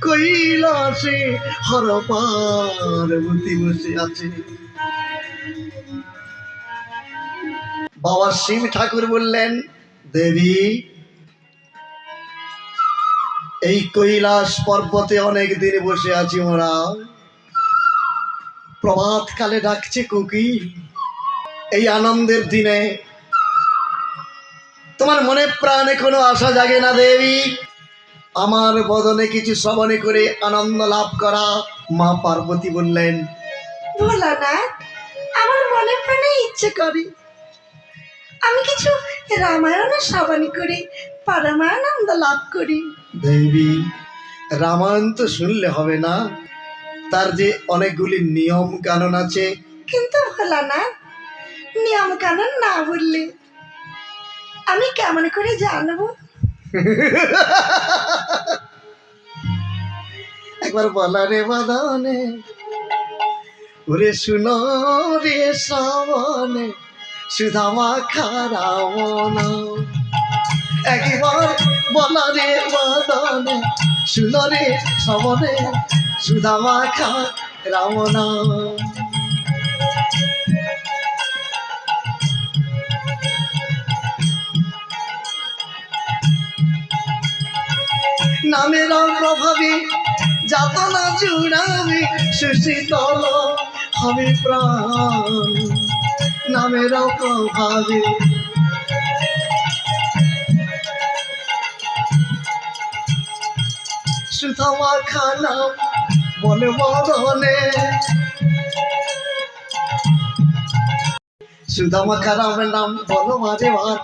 কৈলাসে হর পার্বতী বসে আছে। বাবা শিব ঠাকুর বললেন, দেবী, এই কৈলাস পর্বতে অনেক দিন বসে আছি মোরা, প্রভাত কালে ডাকছে কোকিল। এই আনন্দের দিনে তোমার মনে প্রাণে কোনো আশা জাগে না দেবী? আমার বদনে কিছু শ্রবণে করে আনন্দ লাভ করা। মা পার্বতী বললেন, ভোলানাথ, আমার মনে প্রাণে ইচ্ছে করে আমি কিছু রামায়ণের শ্রবণ করে পরমানন্দ লাভ করি। দেবী, রামায়ণ তো শুনলে হবে না, তার যে অনেকগুলি নিয়ম কানুন আছে। কিন্তু ভোলানাথ, নিয়ম কানুন না বললে আমি কেমন করে জানবো? একবার বলা রে বদনে, ওরে শুনো রে শ্রাবণে, সুধামা খারামন। একবার বলা রে বদনে, শুনো রে শ্রাবণে, সুধামা খারামন। নামের প্রভাবে যাতনা জুড়াবে, সুশীতল হবে প্রাণ। নামের প্রভাবে সুধামা খানা বলে বদনে, সুধামা খারামের নাম বলো মাঝে ভার।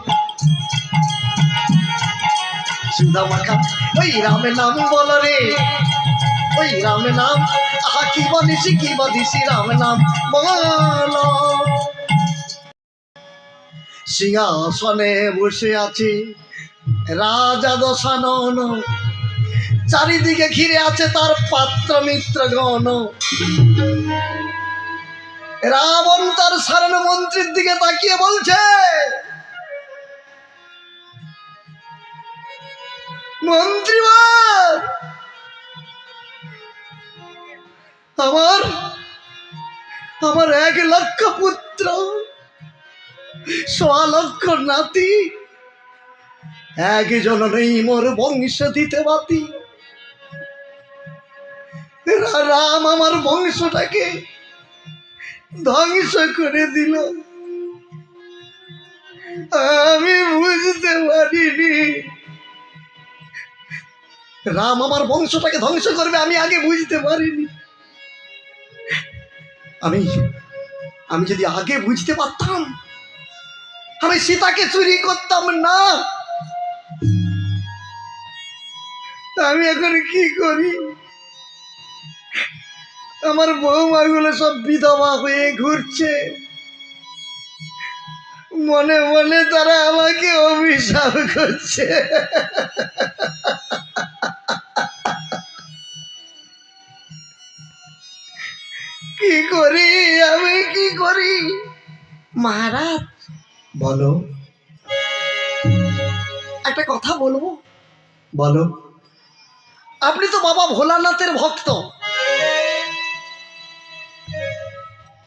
সুধামা খা ওই রামের নাম বলো রে, ওই রামের নাম। আহা কি বলিসি কি বলিসি, রাম নাম বলো। সিংহাসনে বসে আছে রাজা দশানন, চারিদিকে ঘিরে আছে তার পাত্র মিত্র গণ। রাবণ তার সারণ মন্ত্রীর দিকে তাকিয়ে বলছে, মন্ত্রীবার, আমার আমার 1 লক্ষ পুত্র, 1.25 লক্ষ নাতি, একজন নেই মোর বংশ দিতে বাতি। রাম আমার বংশটাকে ধ্বংস করে দিল, আমি বুঝতে পারিনি। রাম আমার বংশটাকে ধ্বংস করবে আমি আগে বুঝতে পারিনি। আমি যদি আগে বুঝতে পারতাম, আমি সীতাকে চুরি করতাম না। আমি এখন কি করি? আমার বৌমাগুলো সব বিধবা হয়ে ঘুরছে, মনে মনে তারা আমাকে অভিশাপ করছে। কি করি আমি, কি করি? মহারাজ, বলো, একটা কথা বলবো। বলো। আপনি তো বাবা ভোলানাথের ভক্ত,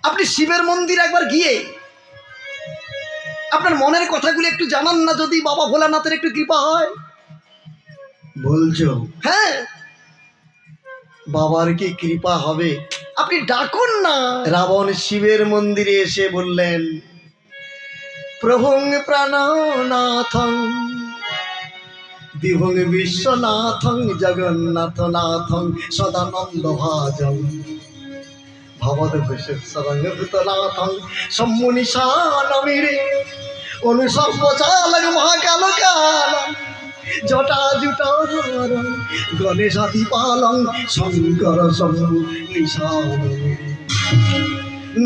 আপনি শিবের মন্দির একবার গিয়ে আপনার মনের কথাগুলো একটু জানান না, যদি বাবা ভোলানাথের একটু কৃপা হয়। বলছো? হ্যাঁ, বাবার কি কৃপা হবে? আপনি ডাকুন না। রাবণ শিবের মন্দিরে এসে বললেন, প্রভুং প্রাণনাথং বিভুং বিশ্বনাথং জগন্নাথ নাথং সদানন্দ ভাজং ভবদ ভূষেশ্বরং ভূতনাথং সম্মুনিশানমিরে অনুসর্বচালং মহাকাল কালং জটাজুটার গণেশাদিপালং শঙ্কর শম্ভু নিশানমিরে।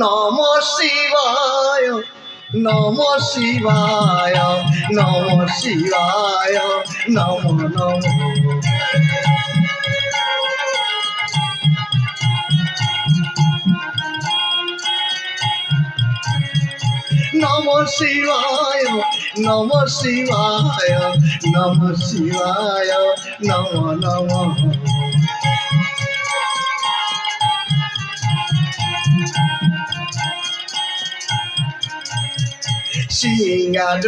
নমঃ শিবায়, নমঃ শিবায়, নমঃ শিবায়, নমঃ নমঃ। নমঃ শিবায়, নমঃ শিবায়, নমঃ শিবায়, নমঃ নমঃ। সিঙ্গার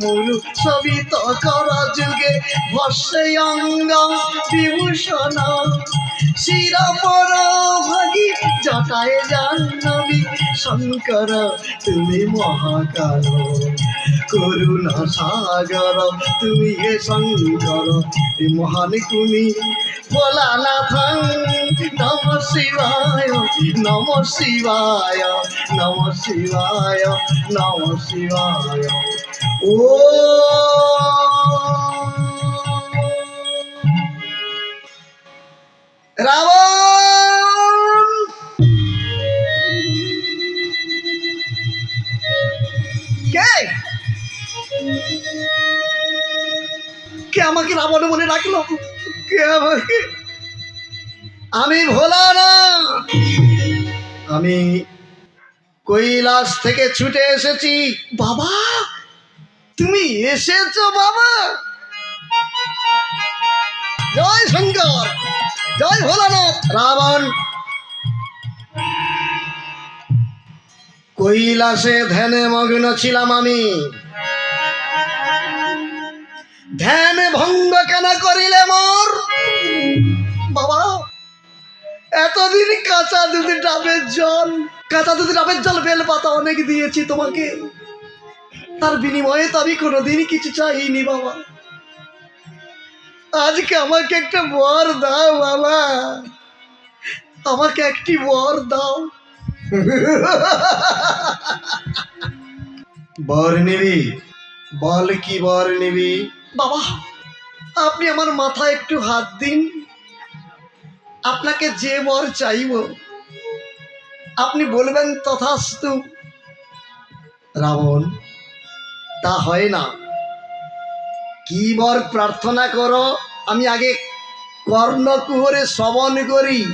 মুরু শোভিত কর যুগে ভস্যে অঙ্গ বিভূষণ শিরপর ভাগী জটায় জাহ্নবী শঙ্কর তুমি মহাকাল করুণা সাগর তুমি হে শঙ্কর হে মহান তুমি ভোলানাথ নম শিবায় নম শিবায় নম শিবায় নম শিবায় ও রাবণ কে কে আমাকে রাবণ বলে ডাকলো কে আমাকে আমি ভোলানাথ আমি কৈলাস থেকে ছুটে এসেছি বাবা তুমি এসেছো বাবা জয় শঙ্কর জয় ভোলানাথ রাবণ কৈলাসে ধ্যানে মগ্ন ছিলাম আমি ধ্যান ভঙ্গ কেন করিলে মোর বাবা এতদিন কাঁচা দুধ ডাবের জল বেল পাতা অনেক দিয়েছি তোমাকে তার বিনিময়ে তো আমি কোনোদিন কিছু চাইনি বাবা আজকে আমাকে একটা বর দাও বাবা আমাকে একটি বর দাও বর নিবি বল কি বর নিবি বাবা আপনি আমার মাথায় একটু হাত দিন আপনাকে যে বর চাইব আপনি বলবেন তথাস্তু রাবণ তা হয় না কি বর প্রার্থনা করো আমি আগে কর্ণকুহরে শ্রবণ করি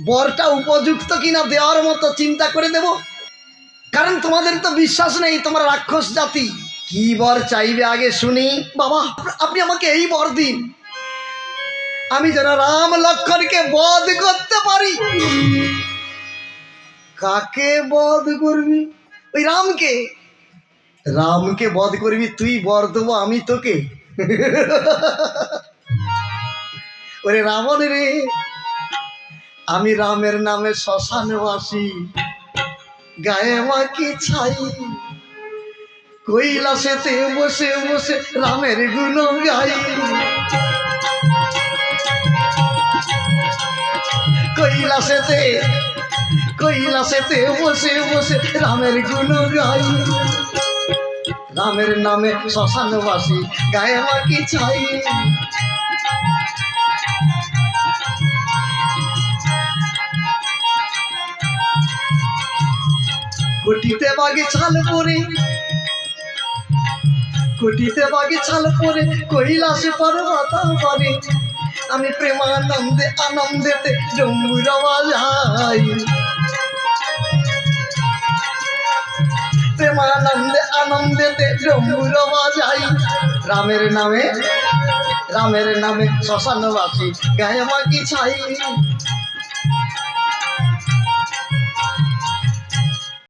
বরটা উপযুক্ত কিনা দেওয়ার মতো চিন্তা করে দেব কারণ তোমাদের তো বিশ্বাস নেই তোমরা রাক্ষস জাতি কি বর চাইবে আগে শুনি বাবা আপনি আমাকে এই বর দিন আমি যেন রাম লক্ষ্মণকে বধ করতে পারি কাকে বধ করবি ওই রামকে বধ করবি তুই বর দেবো আমি তোকে ওরে রাবণ রে আমি রামের নামে শ্মশানবাসী গায়ে মাকি ছাই কৈলাসেতে বসে বসে রামের গুণ গাই কৈলাসেতে বসে বসে রামের গুণ গাই রামের নামে শ্মশানবাসী গায়ে মাকি ছাই কোটিতে বাগে ছাল পরে কৈলাসে পর্বত পরে আমি আনন্দেতে ডম্বুর বাজাই আনন্দেতে ডম্বুর বাজাই রামের নামে শ্মশানবাসী গায়ে মাকি ছাই